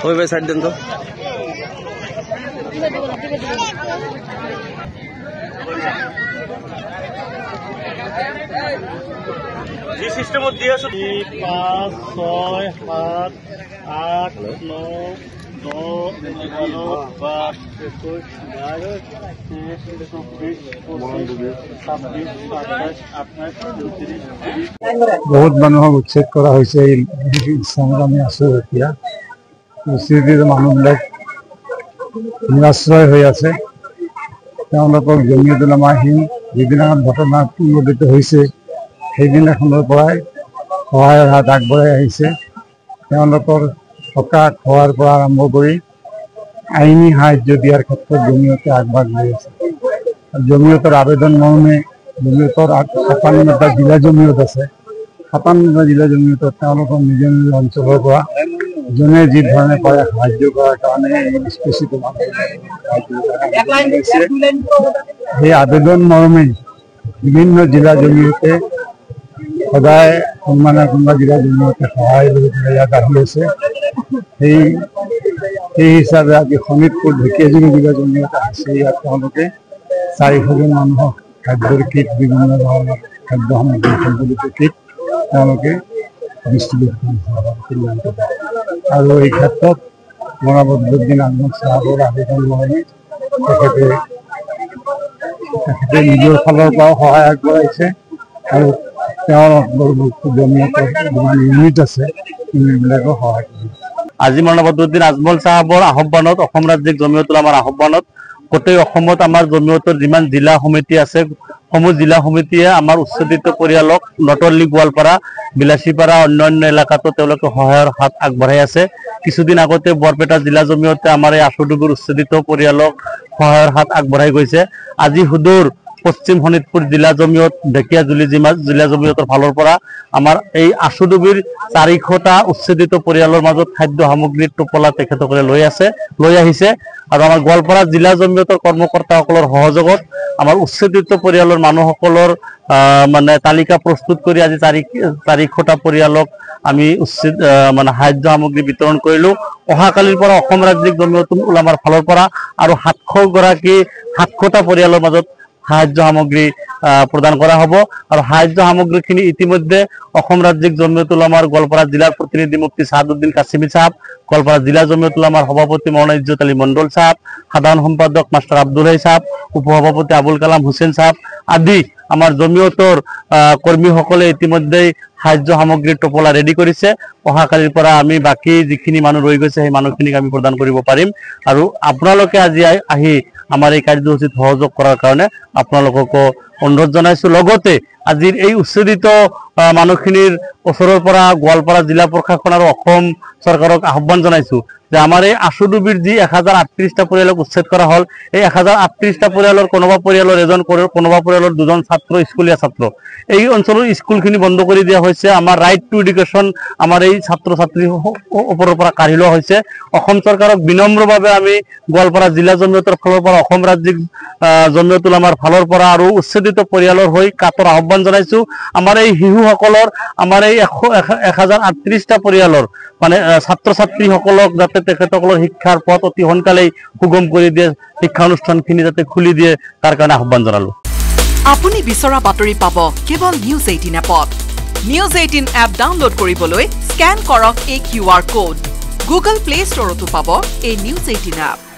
ওই ভাই side then তো যে সিস্টেম দিয়ে আছে 5 6 7 8 9 10 11 12 21 বহুত মানুহক উচ্ছেদ কৰা হৈছে এই স্থানত আমি আছো এতিয়া পৰিস্থিতিৰ মানুহবিলাক নিৰাশ্ৰয় হৈ আছে তেওঁলোকক জমিয়ত উলামাহীন যিদিনাখন ঘটনা সংঘটিত হৈছে সেইদিনাখনৰ পৰাই সহায়ৰ হাত আগবঢ়াই আহিছে তেওঁলোকৰ থকা খোৱাৰ পৰা আৰম্ভ কৰি আইনী সাহায্য দিয়াৰ ক্ষেত্ৰত জমিয়তে আগভাগ লৈ আছে জমিয়তৰ আবেদন মৰ্মে জমিয়তৰ ৫৭টা জিলা জমিয়ত আছে ৫৭টা জিলা জমিয়তত তেওঁলোকৰ নিজ নিজ অঞ্চলৰ পৰা যোনে যি ধৰণে পাৰে সাহায্য কৰাৰ কাৰণে সেই আবেদন মৰ্মে বিভিন্ন জিলা জমিয়তে সদায় কোনোবা জিলা জমিয়তে সহায় লৈ পেলাই ইয়াত আহি আছে সেই হিচাপে আজি শোণিতপুৰ ঢেকীয়াজুলি জিলা জমিয়ত আহিছে ইয়াত তেওঁলোকে ৪০০জন মানুহক খাদ্যৰ কিট বিভিন্ন ধৰণৰ খাদ্য সামগ্ৰী সম্বলিত কিট তেওঁলোকে ডিষ্ট্ৰিবিউট কৰিছে আৰু এই ক্ষেত্ৰত মৌলানা বদৰুদ্দিন আজমল চাহাবৰ আবেদন মৰ্মে তেখেতে নিজৰ ফালৰ পৰাও সহায় আগবঢ়াইছে আৰু তেওঁৰ জমিয়তৰ যিমান ইউনিট আছে ইউনিটবিলাকো সহায় কৰিছে আজি মৌলানা বদৰুদ্দিন আজমল চাহাবৰ আহ্বানত অসম ৰাজ্যিক জমিয়ত উলামাৰ আহ্বানত গোটেই অসমত আমাৰ জমিয়তৰ যিমান জিলা সমিতি আছে সমূহ জিলা সমিতিয়ে আমাৰ উচ্ছেদিত পৰিয়ালক নটৰলি গোৱালপাৰা বিলাসীপাৰা অন্যান্য এলেকাতো তেওঁলোকে সহায়ৰ হাত আগবঢ়াই আছে কিছুদিন আগতে বৰপেটা জিলা জমিয়তে আমাৰ এই আশুডুবিৰ উচ্ছেদিত পৰিয়ালক সহায়ৰ হাত আগবঢ়াই গৈছে আজি সুদূৰ পশ্চিম শোণিতপুৰ জিলা জমিয়ত ঢেকীয়াজুলি জিলা জমিয়তৰ ফালৰ পৰা আমাৰ এই আশুডুবিৰ ৪০০টা উচ্ছেদিত পৰিয়ালৰ মাজত খাদ্য সামগ্ৰীৰ টোপোলা তেখেতসকলে লৈ আহিছে আৰু আমাৰ গোৱালপাৰা জিলা জমিয়তৰ কৰ্মকৰ্তাসকলৰ সহযোগত আমাৰ উচ্ছেদিত পৰিয়ালৰ মানুহসকলৰ মানে তালিকা প্ৰস্তুত কৰি আজি ৪০০টা পৰিয়ালক আমি মানে সাহায্য সামগ্ৰী বিতৰণ কৰিলো অহাকালিৰ পৰা অসম ৰাজ্যিক জমিয়ত উলামাৰ ফালৰ পৰা আৰু ৭০০টা পৰিয়ালৰ মাজত সাহায্য সামগ্ৰী প্ৰদান কৰা হ'ব আৰু সাহায্য সামগ্ৰীখিনি ইতিমধ্যে অসম ৰাজ্যিক জমিয়ত উলামাৰ গোৱালপাৰা জিলাৰ প্ৰতিনিধি মুফতি সাদউদ্দিন কাছিমি সাহেব গোৱালপাৰা জিলা জমিয়ত উলামাৰ সভাপতি মৌলানা ইজ্জত আলী মণ্ডল সাহেব সাধাৰণ সম্পাদক মাষ্টাৰ আব্দুল হাই সাহেব উপসভাপতি আবুল কালাম হুছেইন সাহেব আদি আমাৰ জমিয়তৰ কৰ্মীসকলে ইতিমধ্যে সাহায্য সামগ্ৰীৰ টোপোলা ৰেডি কৰিছে অহাকালিৰ পৰা আমি বাকি যিখিনি মানুহ ৰৈ গৈছে সেই মানুহখিনিক আমি প্ৰদান কৰিব পাৰিম আৰু আপোনালোকে আজি আহি আমাৰ এই কাৰ্যসূচীত সহযোগ কৰাৰ কাৰণে আপোনালোককো অনুৰোধ জনাইছো লগতে আজিৰ এই উচ্ছেদিত মানুহখিনিৰ ওচৰৰ পৰা গোৱালপাৰা জিলা প্ৰশাসন আৰু অসম চৰকাৰক আহ্বান জনাইছো যে আমাৰ এই আশুডুবিৰ যি ১০৩৮টা পৰিয়ালক উচ্ছেদ কৰা হল এই ১০৩৮টা পৰিয়ালৰ কোনোবা পৰিয়ালৰ এজন কোনোবা পৰিয়ালৰ দুজন ছাত্ৰ স্কুলীয়া ছাত্ৰ এই অঞ্চলৰ স্কুলখিনি বন্ধ কৰি দিয়া হৈছে আমাৰ ৰাইট টু এডুকেশ্যন আমাৰ এই ছাত্ৰ ছাত্ৰীৰ ওপৰৰ পৰা কাঢ়ি লোৱা হৈছে অসম চৰকাৰক বিনম্ৰভাৱে আমি গোৱালপাৰা জিলা জমিয়তৰ ফালৰ পৰা অসম ৰাজ্যিক জমিয়ত উলামাৰ ফালৰ পৰা আৰু উচ্ছেদিত পৰিয়ালৰ হৈ কাতৰ আহ্বান জনাইছো আমাৰ এই শিশুসকলৰ আমাৰ এই ১০৩৮টা পৰিয়ালৰ মানে ছাত্ৰ ছাত্ৰীসকলক যাতে তেখেতসকলৰ শিক্ষাৰ পথ অতি সোনকালেই সুগম কৰি দিয়ে শিক্ষানুষ্ঠানখিনি যাতে খুলি দিয়ে তাৰ কাৰণে আহ্বান জনালো আপুনি বিচৰা বাতৰি পাব কেৱল নিউজ 18 এপত নিউজ 18 এপ ডাউনলোড কৰিবলৈ স্ক্যান কৰক এই QR কোড গুগল প্লে ষ্টৰতো পাব এই নিউজ 18 এপ